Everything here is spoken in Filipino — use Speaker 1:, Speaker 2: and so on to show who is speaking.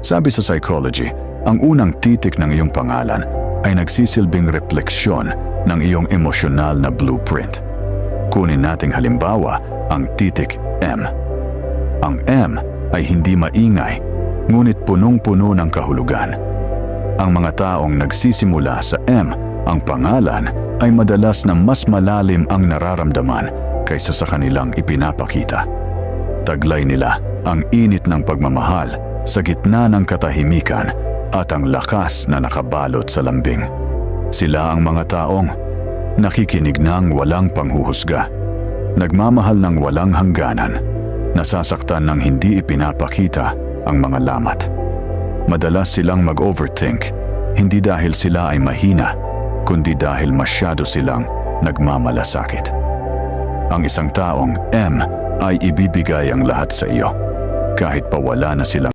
Speaker 1: Sabi sa psychology, ang unang titik ng iyong pangalan ay nagsisilbing refleksyon ng iyong emosyonal na blueprint. Kunin nating halimbawa ang titik M. Ang M ay hindi maingay, ngunit punong-puno ng kahulugan. Ang mga taong nagsisimula sa M, ang pangalan, ay madalas na mas malalim ang nararamdaman kaysa sa kanilang ipinapakita. Taglay nila ang init ng pagmamahal sa gitna ng katahimikan at ang lakas na nakabalot sa lambing. Sila ang mga taong nakikinig ng walang panghuhusga, nagmamahal ng walang hangganan, nasasaktan ng hindi ipinapakita ang mga lamat. Madalas silang mag-overthink, hindi dahil sila ay mahina, kundi dahil masyado silang nagmamalasakit. Ang isang taong M ay ibibigay ang lahat sa iyo, kahit pa wala na silang